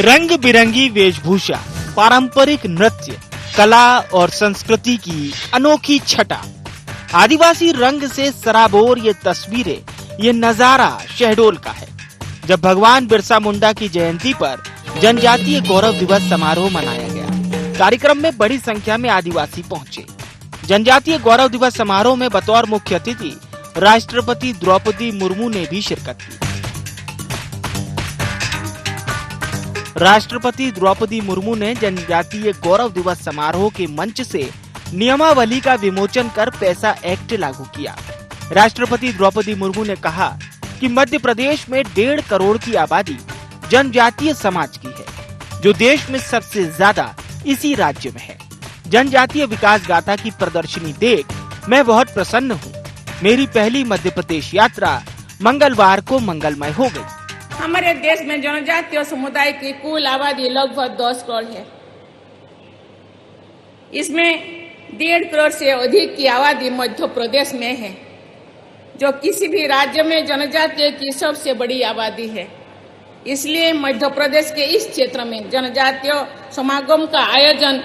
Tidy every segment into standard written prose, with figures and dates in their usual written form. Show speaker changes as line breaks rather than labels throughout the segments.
रंग बिरंगी वेशभूषा, पारंपरिक नृत्य, कला और संस्कृति की अनोखी छटा, आदिवासी रंग से सराबोर ये तस्वीरें, ये नजारा शहडोल का है। जब भगवान बिरसा मुंडा की जयंती पर जनजातीय गौरव दिवस समारोह मनाया गया। कार्यक्रम में बड़ी संख्या में आदिवासी पहुंचे। जनजातीय गौरव दिवस समारोह में बतौर मुख्य अतिथि राष्ट्रपति द्रौपदी मुर्मू ने भी शिरकत की। राष्ट्रपति द्रौपदी मुर्मू ने जनजातीय गौरव दिवस समारोह के मंच से नियमावली का विमोचन कर पैसा एक्ट लागू किया। राष्ट्रपति द्रौपदी मुर्मू ने कहा कि मध्य प्रदेश में 1.5 करोड़ की आबादी जनजातीय समाज की है, जो देश में सबसे ज्यादा इसी राज्य में है। जनजातीय विकास गाथा की प्रदर्शनी देख मैं बहुत प्रसन्न हूँ। मेरी पहली मध्य प्रदेश यात्रा मंगलवार को मंगलमय हो गई।
हमारे देश में जनजातीय समुदाय की कुल आबादी लगभग 10 करोड़ है। इसमें 1.5 करोड़ से अधिक की आबादी मध्य प्रदेश में है, जो किसी भी राज्य में जनजातीय की सबसे बड़ी आबादी है। इसलिए मध्य प्रदेश के इस क्षेत्र में जनजातीय समागम का आयोजन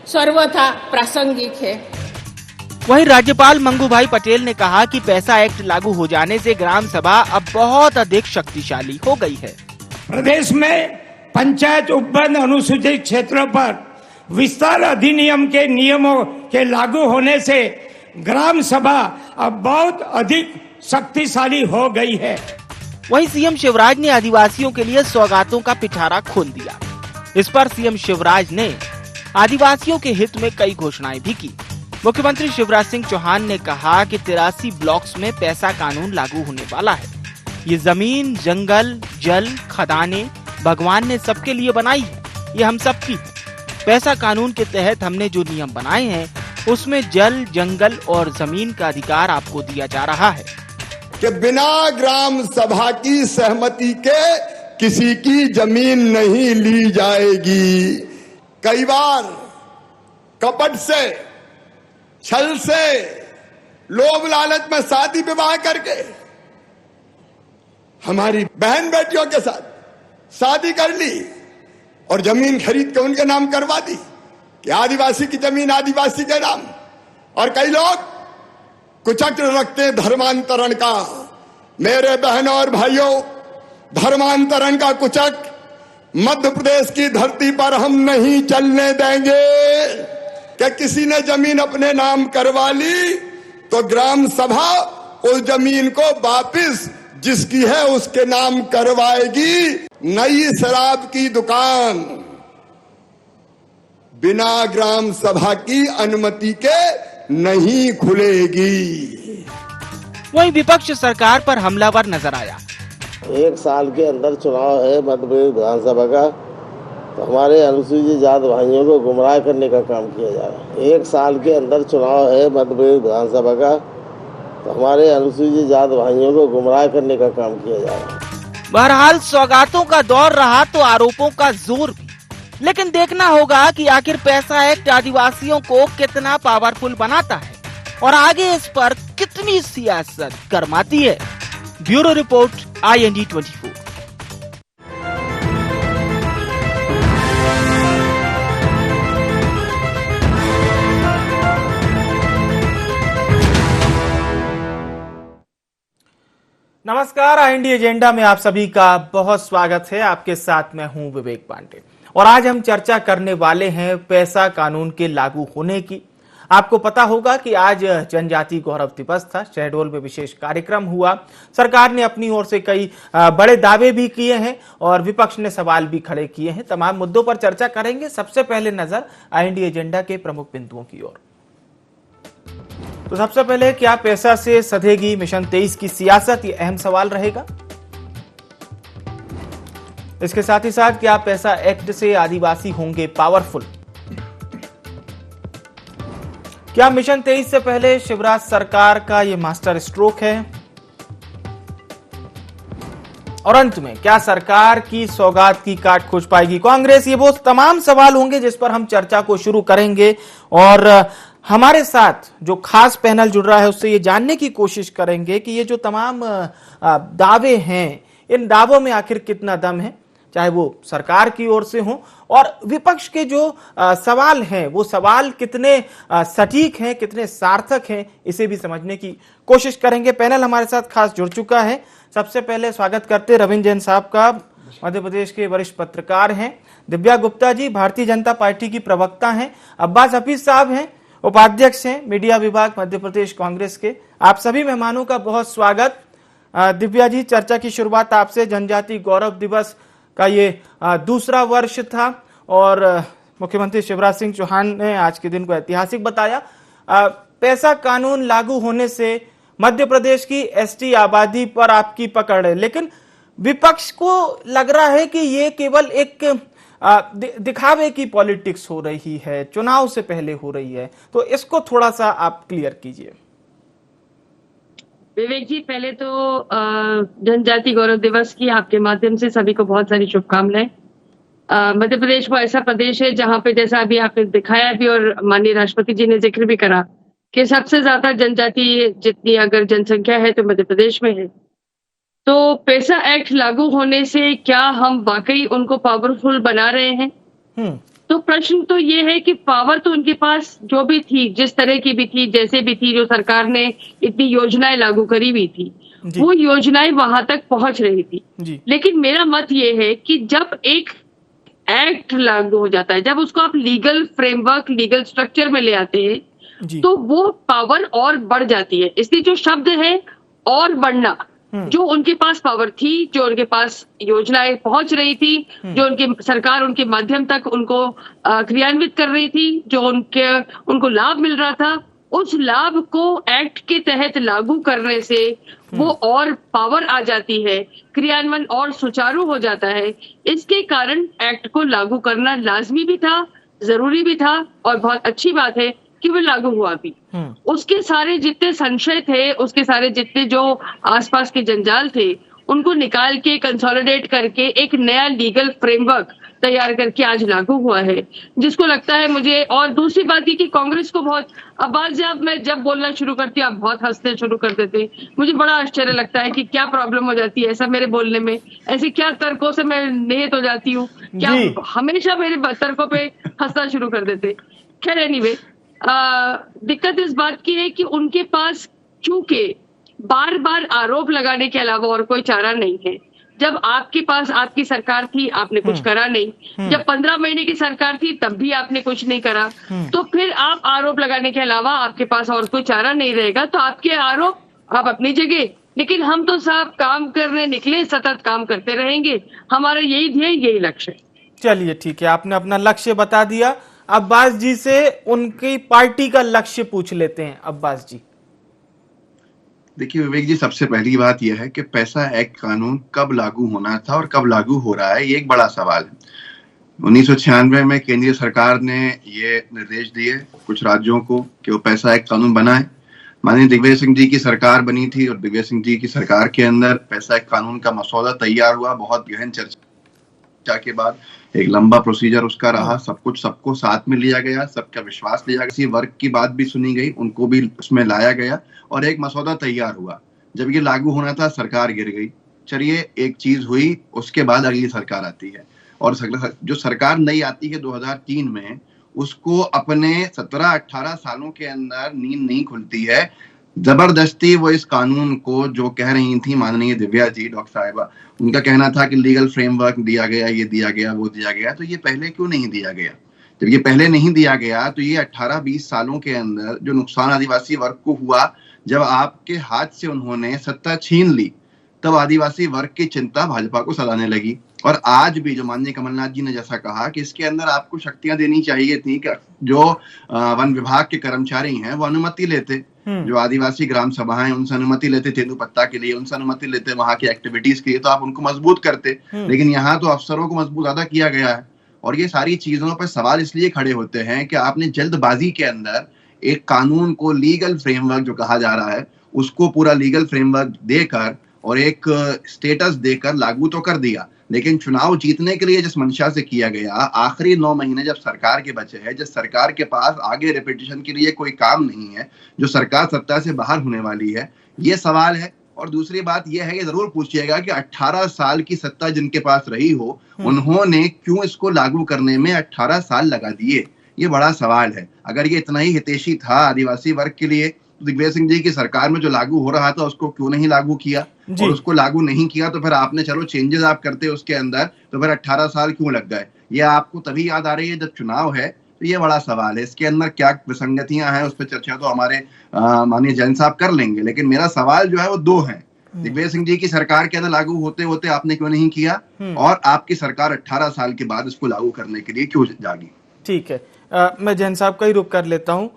सर्वथा प्रासंगिक है।
वहीं राज्यपाल मंगूभाई पटेल ने कहा कि पैसा एक्ट लागू हो जाने से ग्राम सभा अब बहुत अधिक शक्तिशाली हो गई है।
प्रदेश में पंचायत उपवन अनुसूचित क्षेत्रों पर विस्तार अधिनियम के नियमों के लागू होने से ग्राम सभा अब बहुत अधिक शक्तिशाली हो गई है।
वहीं सीएम शिवराज ने आदिवासियों के लिए सौगातों का पिटारा खोल दिया। इस पर सीएम शिवराज ने आदिवासियों के हित में कई घोषणाएं भी की। मुख्यमंत्री शिवराज सिंह चौहान ने कहा कि 83 ब्लॉक्स में पैसा कानून लागू होने वाला है। ये जमीन, जंगल, जल, खदानें भगवान ने सबके लिए बनाई है, ये हम सबकी है। पैसा कानून के तहत हमने जो नियम बनाए हैं, उसमें जल, जंगल और जमीन का अधिकार आपको दिया जा रहा है
कि बिना ग्राम सभा की सहमति के किसी की जमीन नहीं ली जाएगी। कई बार कपट से, छल से, लोभ लालच में शादी विवाह करके हमारी बहन बेटियों के साथ शादी कर ली और जमीन खरीद के उनके नाम करवा दी कि आदिवासी की जमीन आदिवासी के नाम। और कई लोग कुचक्र रखते धर्मांतरण का। मेरे बहनों और भाइयों, धर्मांतरण का कुचक्र मध्य प्रदेश की धरती पर हम नहीं चलने देंगे। कि किसी ने जमीन अपने नाम करवा ली तो ग्राम सभा उस जमीन को वापिस जिसकी है उसके नाम करवाएगी। नई शराब की दुकान बिना ग्राम सभा की अनुमति के नहीं खुलेगी।
वहीं विपक्ष सरकार पर हमलावर नजर आया।
1 साल के अंदर चुनाव है मध्य प्रदेश विधानसभा का, तो हमारे अनुसूचित जाति भाइयों को गुमराह करने का काम किया जा रहा है। 1 साल के अंदर चुनाव है मध्य प्रदेश विधानसभा का, तो हमारे अनुसूचित जाति भाइयों को गुमराह करने का काम किया जा रहा है।
बहरहाल सौगातों का दौर रहा तो आरोपों का जोर भी, लेकिन देखना होगा कि आखिर पैसा एक्ट आदिवासियों को कितना पावरफुल बनाता है और आगे इस पर कितनी सियासत गरमाती है। Bureau report, IND 24। नमस्कार, IND एजेंडा में आप सभी का बहुत स्वागत है। आपके साथ मैं हूं विवेक पांडे और आज हम चर्चा करने वाले हैं पैसा कानून के लागू होने की। आपको पता होगा कि आज जनजातीय गौरव दिवस था। शहडोल में विशेष कार्यक्रम हुआ। सरकार ने अपनी ओर से कई बड़े दावे भी किए हैं और विपक्ष ने सवाल भी खड़े किए हैं। तमाम मुद्दों पर चर्चा करेंगे। सबसे पहले नजर IND एजेंडा के प्रमुख बिंदुओं की ओर। तो सबसे पहले, क्या पैसा से सधेगी मिशन 23 की सियासत? ये अहम सवाल रहेगा। इसके साथ ही साथ, क्या पैसा एक्ट से आदिवासी होंगे पावरफुल? क्या मिशन 23 से पहले शिवराज सरकार का ये मास्टर स्ट्रोक है? और अंत में, क्या सरकार की सौगात की काट खोज पाएगी कांग्रेस? ये वो तमाम सवाल होंगे जिस पर हम चर्चा को शुरू करेंगे और हमारे साथ जो खास पैनल जुड़ रहा है उससे ये जानने की कोशिश करेंगे कि ये जो तमाम दावे हैं, इन दावों में आखिर कितना दम है। चाहे वो सरकार की ओर से हो, और विपक्ष के जो सवाल हैं वो सवाल कितने सटीक हैं, कितने सार्थक हैं, इसे भी समझने की कोशिश करेंगे। पैनल हमारे साथ खास जुड़ चुका है। सबसे पहले स्वागत करते रविंद्र जैन साहब का, मध्य प्रदेश के वरिष्ठ पत्रकार हैं। दिव्या गुप्ता जी भारतीय जनता पार्टी की प्रवक्ता हैं। अब्बास हफीज साहब हैं, उपाध्यक्ष हैं मीडिया विभाग मध्य प्रदेश कांग्रेस के। आप सभी मेहमानों का बहुत स्वागत। दिव्या जी, चर्चा की शुरुआत आपसे। जनजाति गौरव दिवस का ये दूसरा वर्ष था और मुख्यमंत्री शिवराज सिंह चौहान ने आज के दिन को ऐतिहासिक बताया। पैसा कानून लागू होने से मध्य प्रदेश की एसटी आबादी पर आपकी पकड़ है, लेकिन विपक्ष को लग रहा है कि ये केवल एक दिखावे की पॉलिटिक्स हो रही है, चुनाव से पहले हो रही है, तो इसको थोड़ा सा आप क्लियर कीजिए।
विवेक जी, पहले तो जनजाति गौरव दिवस की आपके माध्यम से सभी को बहुत सारी शुभकामनाएं। मध्य प्रदेश वो ऐसा प्रदेश है जहां पे, जैसा अभी आपने दिखाया भी और माननीय राष्ट्रपति जी ने जिक्र भी करा, कि सबसे ज्यादा जनजाति जितनी अगर जनसंख्या है तो मध्य प्रदेश में है। तो पैसा एक्ट लागू होने से क्या हम वाकई उनको पावरफुल बना रहे हैं? तो प्रश्न तो ये है कि पावर तो उनके पास जो भी थी, जिस तरह की भी थी, जैसे भी थी, जो सरकार ने इतनी योजनाएं लागू करी हुई थी, वो योजनाएं वहां तक पहुंच रही थी। लेकिन मेरा मत ये है कि जब एक एक्ट लागू हो जाता है, जब उसको आप लीगल फ्रेमवर्क, लीगल स्ट्रक्चर में ले आते हैं, तो वो पावर और बढ़ जाती है। इसलिए जो शब्द है और बढ़ना, जो उनके पास पावर थी, जो उनके पास योजनाएं पहुंच रही थी, जो उनकी सरकार उनके माध्यम तक उनको क्रियान्वित कर रही थी, जो उनको लाभ मिल रहा था, उस लाभ को एक्ट के तहत लागू करने से वो और पावर आ जाती है, क्रियान्वयन और सुचारू हो जाता है। इसके कारण एक्ट को लागू करना लाजमी भी था, जरूरी भी था, और बहुत अच्छी बात है कि वो लागू हुआ भी। उसके सारे जितने संशय थे, उसके सारे जितने जो आसपास के जंजाल थे, उनको निकाल के कंसोलिडेट करके एक नया लीगल फ्रेमवर्क तैयार करके आज लागू हुआ है, जिसको लगता है मुझे। और दूसरी बात ये कि कांग्रेस को बहुत, अब्बास जब मैं बोलना शुरू करती हूँ आप बहुत हंसने शुरू कर देते। मुझे बड़ा आश्चर्य लगता है कि क्या प्रॉब्लम हो जाती है ऐसा मेरे बोलने में, ऐसे क्या तर्कों से मैं निहित हो जाती हूँ, क्या हमेशा मेरे तर्कों पे हंसना शुरू कर देते। खैर एनीवे, दिक्कत इस बात की है कि उनके पास चूंकि बार बार आरोप लगाने के अलावा और कोई चारा नहीं है। जब आपके पास आपकी सरकार थी, आपने कुछ करा नहीं। जब 15 महीने की सरकार थी, तब भी आपने कुछ नहीं करा। तो फिर आप आरोप लगाने के अलावा आपके पास और कोई चारा नहीं रहेगा। तो आपके आरोप आप अपनी जगह, लेकिन हम तो साहब काम करने निकले, सतत काम करते रहेंगे। हमारा यही ध्येय, यही लक्ष्य है।
चलिए ठीक है, आपने अपना लक्ष्य बता दिया। अब्बास जी से उनकी पार्टी का लक्ष्य पूछ लेते हैं। अब्बास जी,
देखिए विवेक जी, सबसे पहली बात यह है कि पैसा एक्ट कानून कब लागू होना था और कब लागू हो रहा है, ये एक बड़ा सवाल है। 1996 में केंद्रीय सरकार ने ये निर्देश दिए कुछ राज्यों को कि वो पैसा एक्ट कानून बनाए। माननीय दिग्विजय सिंह जी की सरकार बनी थी और दिग्विजय सिंह जी की सरकार के अंदर पैसा एक्ट कानून का मसौदा तैयार हुआ। बहुत गहन चर्चा के बाद एक लंबा प्रोसीजर उसका रहा। सब कुछ सबको साथ में लिया गया, सबका विश्वास लिया गया, किसी वर्ग की बात भी सुनी गई, उनको भी उसमें लाया गया और एक मसौदा तैयार हुआ। जब ये लागू होना था, सरकार गिर गई। चलिए, एक चीज हुई, उसके बाद अगली सरकार आती है और जो सरकार नई आती है 2003 में, उसको अपने 17-18 सालों के अंदर नींद नहीं खुलती है। जबरदस्ती वो इस कानून को, जो कह रही थी माननीय दिव्या जी, डॉक्टर साहिबा, उनका कहना था कि लीगल फ्रेमवर्क दिया गया, ये दिया गया, वो दिया गया, तो ये पहले क्यों नहीं दिया गया? जब ये पहले नहीं दिया गया तो ये 18-20 सालों के अंदर जो नुकसान आदिवासी वर्ग को हुआ, जब आपके हाथ से उन्होंने सत्ता छीन ली, तब आदिवासी वर्ग की चिंता भाजपा को सताने लगी। और आज भी जो माननीय कमलनाथ जी ने जैसा कहा कि इसके अंदर आपको शक्तियां देनी चाहिए थी कि जो वन विभाग के कर्मचारी हैं वो अनुमति लेते, जो आदिवासी ग्राम सभा है उनसे अनुमति लेते, तेंदुपत्ता के लिए उनसे अनुमति लेते, वहां की एक्टिविटीज के लिए, तो आप उनको मजबूत करते। लेकिन यहाँ तो अफसरों को मजबूत ज्यादा किया गया है। और ये सारी चीजों पर सवाल इसलिए खड़े होते हैं कि आपने जल्दबाजी के अंदर एक कानून को, लीगल फ्रेमवर्क जो कहा जा रहा है, उसको पूरा लीगल फ्रेमवर्क देकर और एक स्टेटस देकर लागू तो कर दिया, लेकिन चुनाव जीतने के लिए जिस मंशा से किया गया, आखिरी 9 महीने जब सरकार के बचे हैं, जिस सरकार के पास आगे रेपिटेशन के लिए कोई काम नहीं है, जो सरकार सत्ता से बाहर होने वाली है, ये सवाल है और दूसरी बात यह है कि जरूर पूछिएगा कि 18 साल की सत्ता जिनके पास रही हो, उन्होंने क्यों इसको लागू करने में 18 साल लगा दिए? ये बड़ा सवाल है। अगर ये इतना ही हितैषी था आदिवासी वर्ग के लिए, तो दिग्विजय सिंह जी की सरकार में जो लागू हो रहा था उसको क्यों नहीं लागू किया? और उसको लागू नहीं किया तो फिर आपने चलो चेंजेस आप करते उसके अंदर, तो फिर 18 साल क्यों लग गए? ये आपको तभी याद आ रही है जब चुनाव है, तो ये बड़ा सवाल है। इसके अंदर क्या विसंगतियां हैं उस पर चर्चा तो हमारे माननीय जैन साहब कर लेंगे, लेकिन मेरा सवाल जो है वो दो है। दिग्विजय सिंह जी की सरकार के अंदर लागू होते होते आपने क्यों नहीं किया, और आपकी सरकार 18 साल के बाद इसको लागू करने के लिए क्यों जागी?
ठीक है, मैं जैन साहब का ही रुख कर लेता हूँ।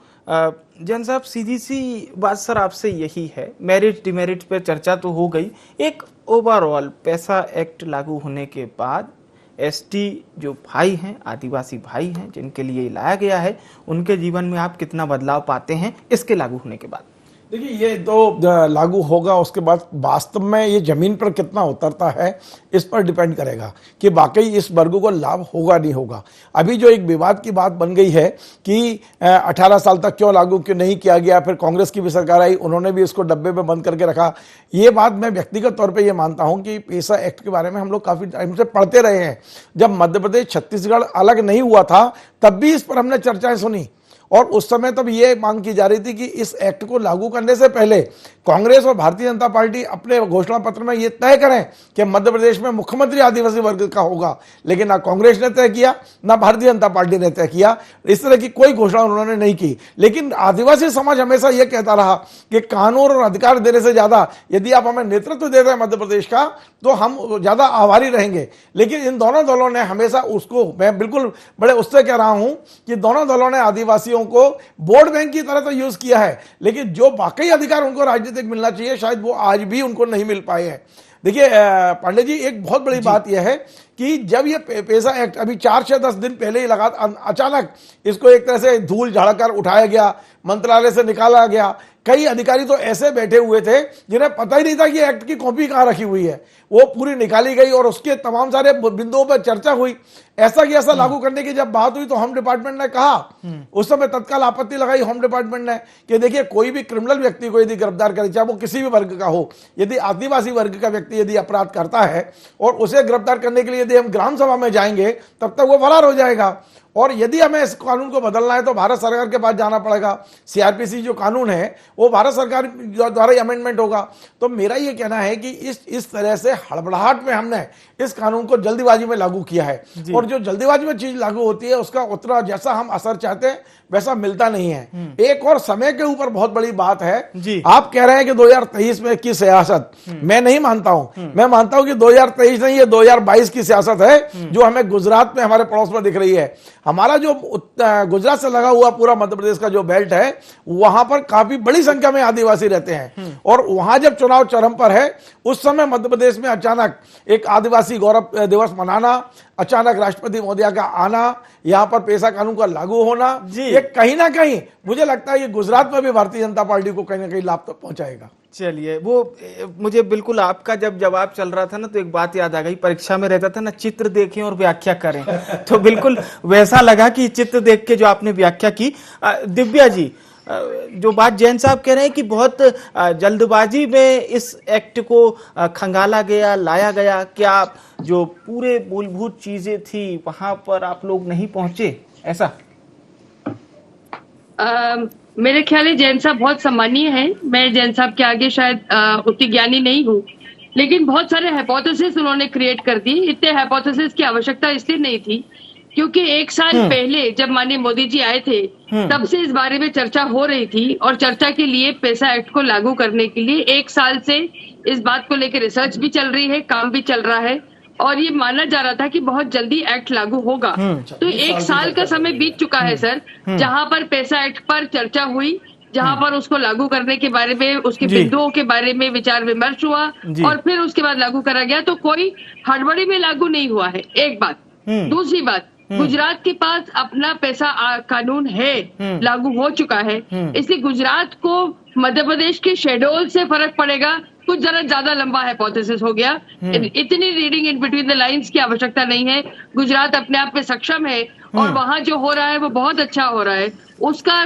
जैन साहब, सीधी सी बात सर आपसे यही है, मेरिट डिमेरिट पे चर्चा तो हो गई, एक ओवरऑल पैसा एक्ट लागू होने के बाद एसटी जो भाई हैं, आदिवासी भाई हैं, जिनके लिए लाया गया है, उनके जीवन में आप कितना बदलाव पाते हैं इसके लागू होने के बाद?
देखिए, ये तो लागू होगा, उसके बाद वास्तव में ये जमीन पर कितना उतरता है इस पर डिपेंड करेगा कि वाकई इस वर्ग को लाभ होगा नहीं होगा। अभी जो एक विवाद की बात बन गई है कि 18 साल तक क्यों लागू क्यों नहीं किया गया, फिर कांग्रेस की भी सरकार आई, उन्होंने भी इसको डब्बे में बंद करके रखा। ये बात मैं व्यक्तिगत तौर पर यह मानता हूं कि पैसा एक्ट के बारे में हम लोग काफी टाइम से पढ़ते रहे हैं। जब मध्य प्रदेश छत्तीसगढ़ अलग नहीं हुआ था तब भी इस पर हमने चर्चाएं सुनी, और उस समय तब ये मांग की जा रही थी कि इस एक्ट को लागू करने से पहले कांग्रेस और भारतीय जनता पार्टी अपने घोषणा पत्र में ये तय करें कि मध्य प्रदेश में मुख्यमंत्री आदिवासी वर्ग का होगा, लेकिन ना कांग्रेस ने तय किया ना भारतीय जनता पार्टी ने तय किया। इस तरह की कोई घोषणा उन्होंने नहीं की। लेकिन आदिवासी समाज हमेशा यह कहता रहा कि कानून और अधिकार देने से ज्यादा यदि आप हमें नेतृत्व दे रहे हैं मध्य प्रदेश का, तो हम ज्यादा आभारी रहेंगे। लेकिन इन दोनों दलों ने हमेशा उसको, मैं बिल्कुल बड़े उससे कह रहा हूं कि दोनों दलों ने आदिवासियों को वोट बैंक की तरह तो यूज किया है, लेकिन जो वाकई अधिकार उनको राजनीतिक मिलना चाहिए शायद वो आज भी उनको नहीं मिल पाए हैं। देखिए पांडे जी, एक बहुत बड़ी बात यह है कि जब ये पैसा एक्ट अभी 4 से 10 दिन पहले ही लगा, अचानक इसको एक तरह से धूल झाड़कर उठाया गया, मंत्रालय से निकाला गया। कई अधिकारी तो ऐसे बैठे हुए थे जिन्हें पता ही नहीं था कि एक्ट की कॉपी कहां रखी हुई है, वो पूरी निकाली गई और उसके तमाम सारे बिंदुओं पर चर्चा हुई। ऐसा कि ऐसा लागू करने की जब बात हुई तो होम डिपार्टमेंट ने कहा, उस समय तत्काल आपत्ति लगाई होम डिपार्टमेंट ने कि देखिए, कोई भी क्रिमिनल व्यक्ति को यदि गिरफ्तार करे, चाहे वो किसी भी वर्ग का हो, यदि आदिवासी वर्ग का व्यक्ति यदि अपराध करता है और उसे गिरफ्तार करने के लिए यदि हम ग्राम सभा में जाएंगे तब तक वो फरार हो जाएगा। और यदि हमें इस कानून को बदलना है तो भारत सरकार के पास जाना पड़ेगा। सीआरपीसी जो कानून है वो भारत सरकार द्वारा ही अमेंडमेंट होगा। तो मेरा ये कहना है कि इस तरह से हड़बड़ाहट में हमने इस कानून को जल्दीबाजी में लागू किया है, और जो जल्दीबाजी में चीज लागू होती है उसका उतना जैसा हम असर चाहते हैं वैसा मिलता नहीं है। एक और समय के ऊपर बहुत बड़ी बात है, आप कह रहे हैं कि 2023 में की सियासत, मैं नहीं मानता हूं। मैं मानता हूं कि 2023 नहीं, ये 2022 की सियासत है जो हमें गुजरात में हमारे पड़ोस में दिख रही है। हमारा जो गुजरात से लगा हुआ पूरा मध्य प्रदेश का जो बेल्ट है, वहां पर काफी बड़ी संख्या में आदिवासी रहते हैं, और वहां जब चुनाव चरम पर है उस समय मध्य प्रदेश में अचानक एक आदिवासी गौरव दिवस मनाना, अचानक राष्ट्रपति महोदया का आना, यहां पर पैसा कानून का लागू होना, ये कहीं ना कहीं मुझे लगता है कि गुजरात में भी भारतीय जनता पार्टी को कहीं ना कहीं लाभ तो पहुंचाएगा।
चलिए, वो मुझे बिल्कुल आपका जब जवाब चल रहा था ना तो एक बात याद आ गई, परीक्षा में रहता था ना, चित्र देखें और व्याख्या करें, तो बिल्कुल वैसा लगा कि चित्र देख के जो आपने व्याख्या की। दिव्या जी, जो बात जैन साहब कह रहे हैं कि बहुत जल्दबाजी में इस एक्ट को खंगाला गया, लाया गया, क्या जो पूरे मूलभूत चीजें थी वहां पर आप लोग नहीं पहुंचे, ऐसा?
मेरे ख्याल है जैन साहब बहुत सम्मानीय है। मैं जैन साहब के आगे शायद उतनी ज्ञानी नहीं हूँ, लेकिन बहुत सारे हाइपोथेसिस उन्होंने क्रिएट कर दी। इतने हाइपोथेसिस की आवश्यकता इसलिए नहीं थी क्योंकि 1 साल पहले जब माननीय मोदी जी आए थे तब से इस बारे में चर्चा हो रही थी, और चर्चा के लिए पैसा एक्ट को लागू करने के लिए 1 साल से इस बात को लेकर रिसर्च भी चल रही है, काम भी चल रहा है, और ये माना जा रहा था कि बहुत जल्दी एक्ट लागू होगा। तो 1 साल का समय बीत चुका है सर, जहां पर पैसा एक्ट पर चर्चा हुई, जहां पर उसको लागू करने के बारे में, उसके बिंदुओं के बारे में विचार विमर्श हुआ, और फिर उसके बाद लागू करा गया। तो कोई हड़बड़ी में लागू नहीं हुआ है, एक बात। दूसरी बात, गुजरात के पास अपना पैसा कानून है, लागू हो चुका है, इसलिए गुजरात को मध्य प्रदेश के शेड्यूल से फर्क पड़ेगा, कुछ जरा ज्यादा लंबा हाइपोथेसिस हो गया। इतनी reading in between the lines की आवश्यकता नहीं है। गुजरात अपने आप में सक्षम है और वहां जो हो रहा है वो बहुत अच्छा हो रहा है। उसका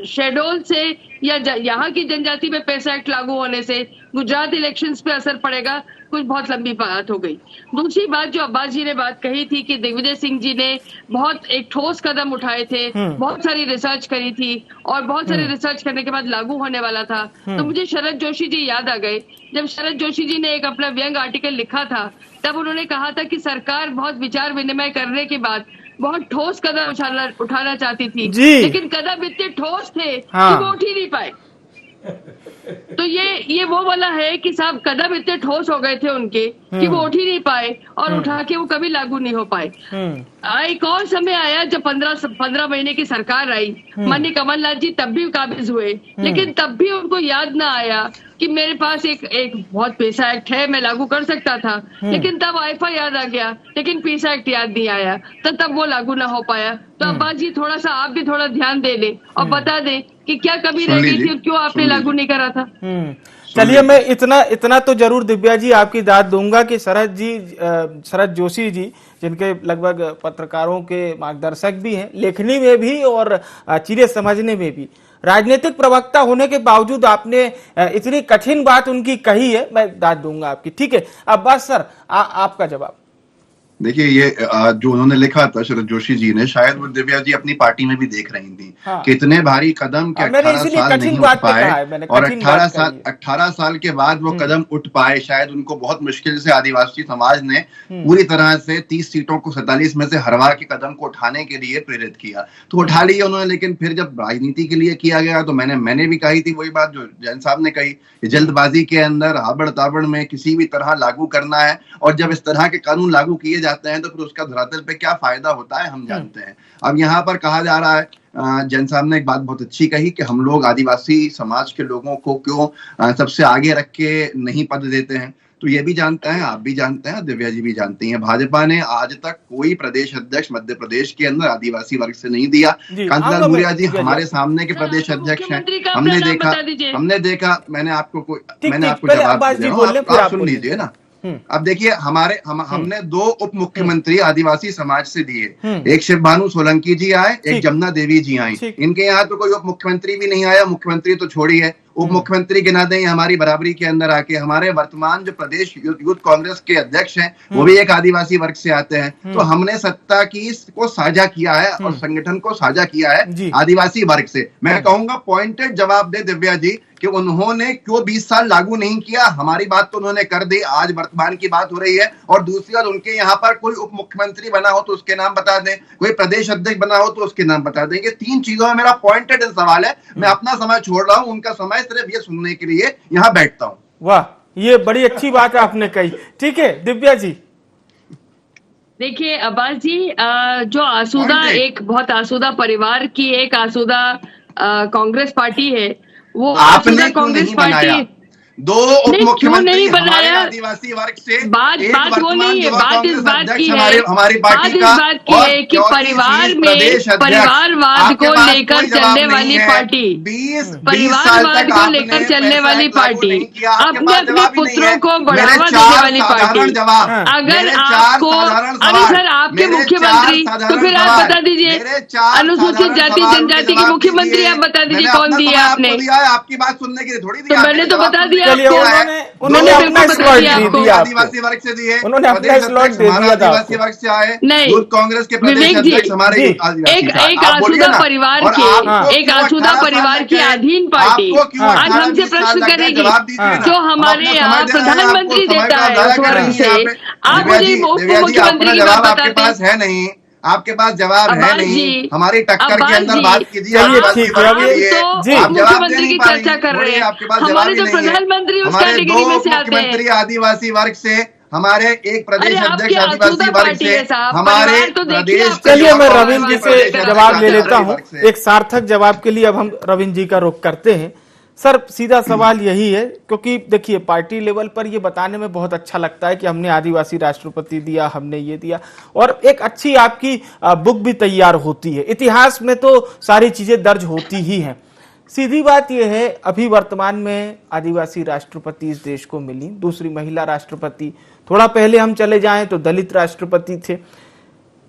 शेड्यूल से या यहाँ की जनजाति पे पैसा एक्ट लागू होने से गुजरात इलेक्शंस पे असर पड़ेगा, कुछ बहुत लंबी बात हो गई। दूसरी बात जो अब्बास जी ने बात कही थी कि दिग्विजय सिंह जी ने बहुत एक ठोस कदम उठाए थे, बहुत सारी रिसर्च करी थी और बहुत सारी रिसर्च करने के बाद लागू होने वाला था। तो मुझे शरद जोशी जी याद आ गए। जब शरद जोशी जी ने एक अपना व्यंग आर्टिकल लिखा था, तब उन्होंने कहा था कि सरकार बहुत विचार विनिमय करने के बाद बहुत ठोस कदम उठाना चाहती थी, लेकिन कदम इतने ठोस थे कि वो उठ ही नहीं पाए। तो ये वो वाला है कि साहब कदम इतने ठोस हो गए थे उनके कि वो उठ ही नहीं पाए और उठा के वो कभी लागू नहीं हो पाए। एक और समय आया जब 15 महीने की सरकार आई, माननीय कमलनाथ जी तब भी काबिज हुए, लेकिन तब भी उनको याद ना आया कि मेरे पास एक बहुत पैसा एक्ट है, मैं लागू कर सकता था, लेकिन तब आईफा याद आ गया, लेकिन पैसा एक्ट याद नहीं आया, तो तब वो लागू ना हो पाया। तो अब्बास जी थोड़ा सा आप भी थोड़ा ध्यान दे दें और बता दें कि क्या कमी रह गई थी और क्यों आपने लागू नहीं करा था।
चलिए, मैं इतना तो जरूर दिव्या जी आपकी दाद दूंगा कि शरद जोशी जी, जिनके लगभग पत्रकारों के मार्गदर्शक भी हैं, लेखनी में भी और चीजें समझने में भी, राजनीतिक प्रवक्ता होने के बावजूद आपने इतनी कठिन बात उनकी कही है, मैं दाद दूंगा आपकी। ठीक है, अब्बास सर आपका जवाब।
देखिए, ये जो उन्होंने लिखा था शरद जोशी जी ने, शायद वो दिव्या जी अपनी पार्टी में भी देख रही थी कितने भारी कदम के 18 साल नहीं उठ पाए और 18 साल के बाद वो कदम उठ पाए। शायद उनको बहुत मुश्किल से आदिवासी समाज ने पूरी तरह से 30 सीटों को 47 में से हरवा के कदम को उठाने के लिए प्रेरित किया, तो उठा लिया उन्होंने। लेकिन फिर जब राजनीति के लिए किया गया तो मैंने भी कही थी वही बात जो जैन साहब ने कही, जल्दबाजी के अंदर हाबड़ ताबड़ में किसी भी तरह लागू करना है, और जब इस तरह के कानून लागू किए जाते हैं तो फिर उसका धरातल पे क्या फायदा होता है हम जानते हैं। अब यहाँ पर कहा जा रहा है, जैन साहब ने एक बात बहुत अच्छी कही कि हम लोग आदिवासी समाज के लोगों को क्यों सबसे आगे रख के नहीं पद देते हैं। तो ये भी जानते हैं, आप भी जानते हैं, दिव्या जी भी जानती हैं, भाजपा ने आज तक कोई प्रदेश अध्यक्ष मध्य प्रदेश के अंदर आदिवासी वर्ग से नहीं दिया। कांतिलाल भूरिया जी हमारे सामने के प्रदेश अध्यक्ष हैं, हमने देखा, मैंने आपको जवाब दिया, आप सुन लीजिए ना। अब देखिए, हमने 2 उप मुख्यमंत्री आदिवासी समाज से दिए, एक शिव भानु सोलंकी जी आए, एक जमुना देवी जी आई। इनके यहाँ तो कोई उप मुख्यमंत्री भी नहीं आया, मुख्यमंत्री तो छोड़ी है, उप मुख्यमंत्री गिना दें हमारी बराबरी के अंदर आके। हमारे वर्तमान जो प्रदेश यूथ कांग्रेस के अध्यक्ष हैं वो भी एक आदिवासी वर्ग से आते हैं। तो हमने सत्ता की को साझा किया है और संगठन को साझा किया है आदिवासी वर्ग से। मैं कहूंगा पॉइंटेड जवाब दे दिव्या जी कि उन्होंने क्यों 20 साल लागू नहीं किया। हमारी बात तो उन्होंने कर दी, आज वर्तमान की बात हो रही है। और दूसरी बात, उनके यहाँ पर कोई उप मुख्यमंत्री बना हो तो उसके नाम बता दें, कोई प्रदेश अध्यक्ष बना हो तो उसके नाम बता देंगे। 3 चीजों में मेरा पॉइंटेड सवाल है। मैं अपना समय छोड़ रहा हूं, उनका समय सिर्फ ये सुनने के लिए यहाँ बैठता हूँ।
वाह, ये बड़ी अच्छी बात आपने कही। ठीक है दिव्या जी।
देखिए अब्बास जी, जो आसूदा एक बहुत आसूदा परिवार की एक आसूदा कांग्रेस पार्टी है, वो
आपने
कांग्रेस पार्टी
2 उप मुख्यमंत्री हमारे आदिवासी वर्ग से,
बात वो नहीं है, बात इस बात की है,
हमारी पार्टी का,
कि परिवार में परिवारवाद को लेकर चलने वाली पार्टी, परिवारवाद को लेकर चलने वाली पार्टी, अपने अपने पुत्रों को बढ़ावा देने वाली पार्टी। अगर आपको, अरे सर आपके मुख्यमंत्री, तो फिर आप बता दीजिए, अनुसूचित जाति जनजाति के मुख्यमंत्री आप बता दीजिए कौन दिया आपने।
आपकी बात सुनने के लिए थोड़ी,
तो मैंने तो बता दिया।
उन्होंने अपना स्लॉट दे दिया,
आदिवासी वर्ग से दिए,
उन्होंने अपना स्लॉट दे दिया था।
आदिवासी वर्ग से आए,
नहीं,
यूथ कांग्रेस के प्रदेश अध्यक्ष हमारे
एक आसूदा परिवार के, एक आसूदा परिवार की अधीन पार्टी आज हमसे प्रश्न करेगी जो हमारे यहाँ प्रधानमंत्री देता है उस वर्ग से। आप मुझे उप मुख्यमंत्री की बात बताते
पास है नहीं, आपके पास जवाब है नहीं, हमारी टक्कर के अंदर बात कीजिए।
मुख्यमंत्री की चर्चा कर रहे हैं, हमारे जो प्रधानमंत्री उस कैटेगरी में से आते हैं,
आदिवासी वर्ग से, हमारे एक प्रदेश अध्यक्ष आदिवासी वर्ग से, हमारे प्रदेश।
चलिए मैं रविंद्र जी से जवाब ले लेता हूँ, एक सार्थक जवाब के लिए अब हम रविंद्र जी का रुख करते हैं। सर सीधा सवाल यही है, क्योंकि देखिए पार्टी लेवल पर ये बताने में बहुत अच्छा लगता है कि हमने आदिवासी राष्ट्रपति दिया, हमने ये दिया, और एक अच्छी आपकी बुक भी तैयार होती है, इतिहास में तो सारी चीजें दर्ज होती ही हैं। सीधी बात यह है, अभी वर्तमान में आदिवासी राष्ट्रपति इस देश को मिली, दूसरी महिला राष्ट्रपति, थोड़ा पहले हम चले जाएं तो दलित राष्ट्रपति थे।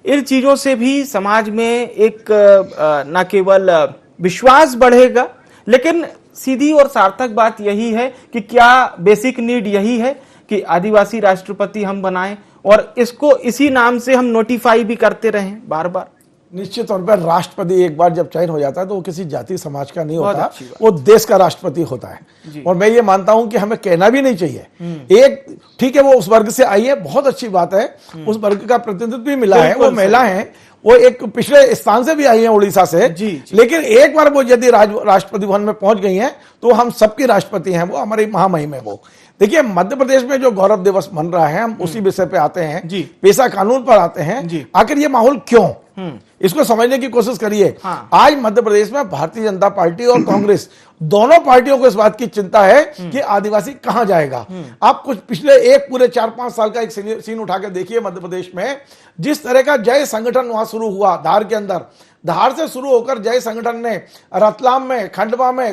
इन चीजों से भी समाज में एक न केवल विश्वास बढ़ेगा, लेकिन सीधी और सार्थक बात यही है कि क्या बेसिक नीड यही है कि आदिवासी राष्ट्रपति हम बनाएं और इसको इसी नाम से हम नोटिफाई भी करते रहें बार बार?
निश्चित तौर पर राष्ट्रपति एक बार जब चयन हो जाता है तो वो किसी जाति समाज का नहीं
बहुत
होता,
अच्छी बात।
वो देश का राष्ट्रपति होता है। और मैं ये मानता हूं कि हमें कहना भी नहीं चाहिए। एक ठीक है, वो उस वर्ग से आई है, बहुत अच्छी बात है, उस वर्ग का प्रतिनिधित्व भी मिला है, वो महिला है, वो एक पिछले स्थान से भी आई है उड़ीसा से। लेकिन एक बार वो यदि राष्ट्रपति भवन में पहुंच गई हैं तो हम सबके राष्ट्रपति हैं, वो हमारी महामहिम है। वो देखिए, मध्य प्रदेश में जो गौरव दिवस मन रहा है, हम उसी विषय पे आते हैं, पेशा कानून पर आते हैं। आखिर ये माहौल क्यों, इसको समझने की कोशिश करिए। आज मध्य प्रदेश में भारतीय जनता पार्टी और कांग्रेस दोनों पार्टियों को इस बात की चिंता है कि आदिवासी कहां जाएगा। आप कुछ पिछले एक पूरे 4-5 साल का एक सीन उठा के देखिए मध्य प्रदेश में, जिस तरह का जय संगठन वहां शुरू हुआ धार के अंदर, धार से शुरू होकर जय संगठन ने रतलाम में,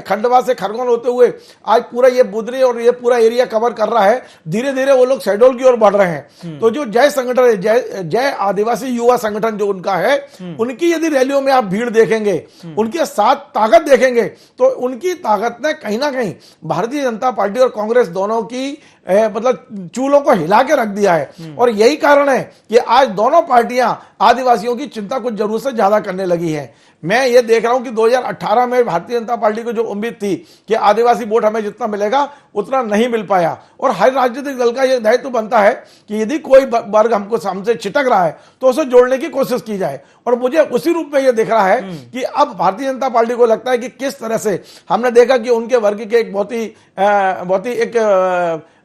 खंडवा से खरगोन होते हुए आज पूरा ये बुदरी और ये पूरा एरिया कवर कर रहा है। धीरे धीरे वो लोग शहडोल की ओर बढ़ रहे हैं। तो जो जय संगठन है, जय आदिवासी युवा संगठन जो उनका है, उनकी यदि रैलियों में आप भीड़ देखेंगे, उनके साथ ताकत देखेंगे, तो उनकी ताकत ने कहीं ना कहीं भारतीय जनता पार्टी और कांग्रेस दोनों की मतलब चूलों को हिला के रख दिया है। और यही कारण है कि आज दोनों पार्टियां आदिवासियों की चिंता कुछ जरूरत से ज्यादा करने लगी है। मैं ये देख रहा हूं कि 2018 में भारतीय जनता पार्टी को जो उम्मीद थी कि आदिवासी वोट हमें जितना मिलेगा उतना नहीं मिल पाया। और हर राजनीतिक दल का यह दायित्व बनता है कि यदि कोई वर्ग हमसे छिटक रहा है तो उसे जोड़ने की कोशिश की जाए। और मुझे उसी रूप में यह दिख रहा है कि अब भारतीय जनता पार्टी को लगता है कि किस तरह से हमने देखा कि उनके वर्ग के एक बहुत ही एक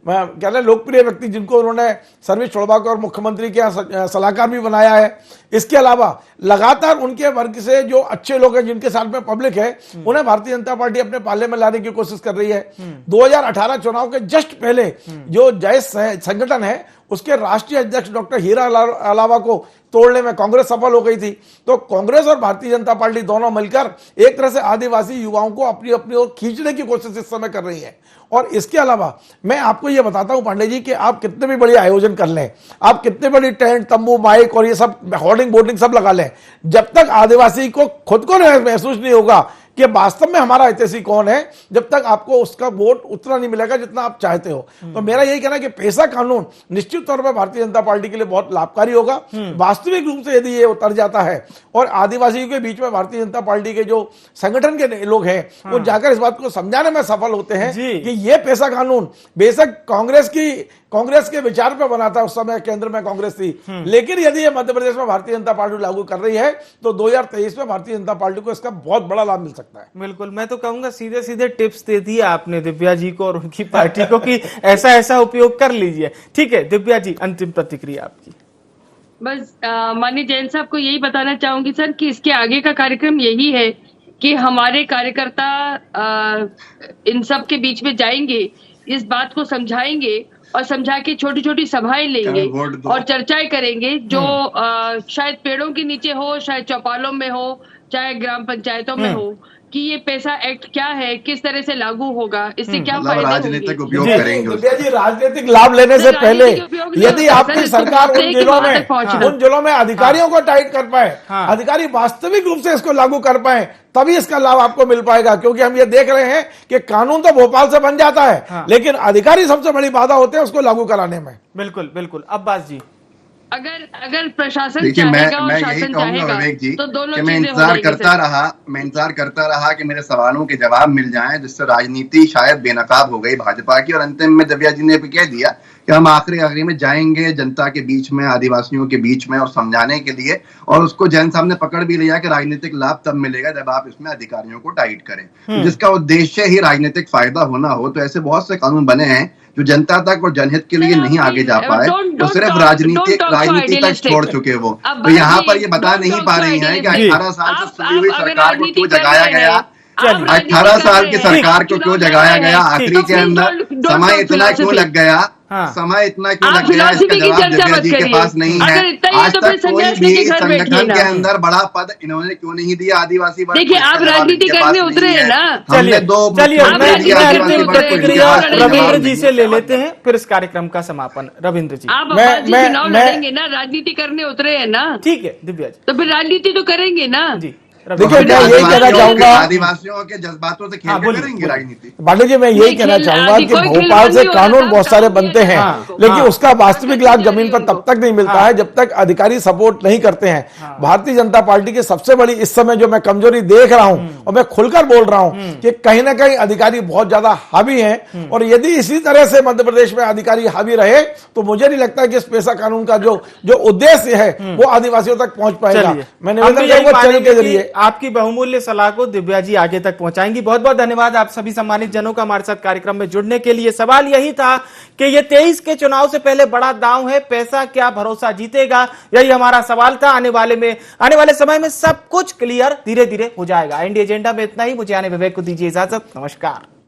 क्या ना लोकप्रिय व्यक्ति जिनको उन्होंने सर्विस छोड़वाकर और मुख्यमंत्री के सलाहकार भी बनाया है। इसके अलावा लगातार उनके वर्ग से जो अच्छे लोग हैं, जिनके साथ में पब्लिक है, उन्हें भारतीय जनता पार्टी अपने पाले में लाने की कोशिश कर रही है। 2018 चुनाव के जस्ट पहले जो जय संगठन है, उसके राष्ट्रीय अध्यक्ष डॉक्टर हीरा अलावा को तोड़ने में कांग्रेस सफल हो गई थी। तो कांग्रेस और भारतीय जनता पार्टी दोनों मिलकर एक तरह से आदिवासी युवाओं को अपनी अपनी ओर खींचने की कोशिश इस समय कर रही है। और इसके अलावा मैं आपको यह बताता हूं पांडे जी कि आप कितने भी बड़े आयोजन कर लें, आप कितने बड़ी टेंट, तंबू, माइक और ये सब होर्डिंग बोर्डिंग सब लगा लें, जब तक आदिवासी को खुद को महसूस नहीं होगा कि वास्तव में हमारा हितैषी कौन है, जब तक आपको उसका वोट उतना नहीं मिलेगा जितना आप चाहते हो। तो मेरा यही कहना है कि पेशा कानून निश्चित तौर पर भारतीय जनता पार्टी के लिए बहुत लाभकारी होगा। वास्तविक रूप से यदि ये उतर जाता है और आदिवासियों के बीच में भारतीय जनता पार्टी के जो संगठन के लोग हैं वो जाकर इस बात को समझाने में सफल होते हैं कि ये पेशा कानून बेशक कांग्रेस के विचार पर बना था, उस समय केंद्र में कांग्रेस थी, लेकिन यदि ये मध्य प्रदेश में भारतीय जनता पार्टी लागू कर रही है तो 2023 में भारतीय जनता पार्टी को इसका बहुत बड़ा लाभ मिल सकता है।
बिल्कुल, मैं तो कहूंगा सीधे सीधे टिप्स दे दिए आपने दिव्या जी को और उनकी पार्टी को कि ऐसा ऐसा उपयोग कर लीजिए। ठीक है दिव्या जी, अंतिम प्रतिक्रिया आपकी।
बस माननीय जैन साहब को यही बताना चाहूंगी सर कि इसके आगे का कार्यक्रम यही है कि हमारे कार्यकर्ता इन सब के बीच में जाएंगे, इस बात को समझाएंगे और समझा के छोटी छोटी सभाएं लेंगे और चर्चाएं करेंगे, जो शायद पेड़ों के नीचे हो, शायद चौपालों में हो, चाहे ग्राम पंचायतों में हो, कि ये पैसा एक्ट क्या है, किस तरह से लागू होगा, इससे क्या फायदे
राजनीतिक उपयोग करेंगे।
राजनीतिक लाभ लेने से पहले यदि आपकी सरकार उन जिलों में अधिकारियों को टाइट कर पाए, अधिकारी वास्तविक रूप से इसको लागू कर पाए, तभी इसका लाभ आपको मिल पाएगा। क्योंकि हम ये देख रहे हैं कि कानून तो भोपाल से बन जाता है, लेकिन अधिकारी सबसे बड़ी बाधा होते हैं उसको लागू कराने में।
बिल्कुल बिल्कुल। अब्बास जी,
अगर प्रशासन
देखिए,
चाहेगा और
मैं यही
शासन
कहूंगा
चाहेगा
विवेक जी
तो दोनों
कि मैं
चीजें हो
इंतजार
जाएंगी
करता रहा कि मेरे सवालों के जवाब मिल जाएं, जिससे राजनीति शायद बेनकाब हो गई भाजपा की। और अंतिम में दिव्या जी ने भी कह दिया कि हम आखिरी में जाएंगे जनता के बीच में, आदिवासियों के बीच में, और समझाने के लिए। और उसको जैन साहब ने पकड़ भी लिया कि राजनीतिक लाभ तब मिलेगा जब आप इसमें अधिकारियों को टाइट करें, जिसका उद्देश्य ही राजनीतिक फायदा होना हो। तो ऐसे बहुत से कानून बने हैं जो जनता तक और जनहित के लिए नहीं आगे जा पाए, तो सिर्फ राजनीति तक छोड़ चुके वो। तो यहाँ पर ये बता नहीं पा रही है कि 18 साल से सुनी हुई सरकार को क्यों जगाया गया, 18 साल की सरकार को क्यों जगाया गया, आखिरी के अंदर समय इतना क्यों लग गया, समय इतना क्यों लग गया, इसका जवाब दिव्या जी के पास नहीं है। आज तक कोई भी संगठन के अंदर बड़ा पद इन्होंने क्यों नहीं दिया आदिवासी वर्ग को।
देखिए, आप राजनीति करने उतरे हैं ना।
चलिए रविंद्र जी से ले लेते हैं, फिर इस कार्यक्रम का समापन। रविंद्र जी,
आप चुनाव लड़ेंगे ना, राजनीति करने उतरे हैं ना।
ठीक है दिव्या जी,
तो फिर राजनीति तो करेंगे ना।
जी
देखिए मैं यही कहना चाहूंगा,
आदिवासियों के जज्बातों से खेल के करेंगे राजनीति।
पांडे जी मैं यही कहना चाहूंगा कि भोपाल से कानून बहुत सारे बनते हैं, लेकिन उसका वास्तविक लाभ जमीन पर तब तक नहीं मिलता है जब तक अधिकारी सपोर्ट नहीं करते हैं। भारतीय जनता पार्टी की सबसे बड़ी इस समय जो मैं कमजोरी देख रहा हूं, और मैं खुलकर बोल रहा हूं कि कहीं ना कहीं अधिकारी बहुत ज्यादा हावी हैं, और यदि इसी तरह से मध्य प्रदेश में अधिकारी हावी रहे तो मुझे नहीं लगता कि इस पेशा कानून का जो उद्देश्य है वो आदिवासियों तक पहुंच पाएगा। मैं निवेदन करूंगा चैनल के जरिए
आपकी बहुमूल्य सलाह को दिव्या जी आगे तक पहुंचाएंगी। बहुत बहुत धन्यवाद आप सभी सम्मानित जनों का हमारे साथ कार्यक्रम में जुड़ने के लिए। सवाल यही था कि ये 23 के चुनाव से पहले बड़ा दांव है, पैसा क्या भरोसा जीतेगा, यही हमारा सवाल था। आने वाले समय में सब कुछ क्लियर धीरे धीरे हो जाएगा। इंडिया एजेंडा में इतना ही। मुझे आने विवेक को दीजिए इजाजत। नमस्कार।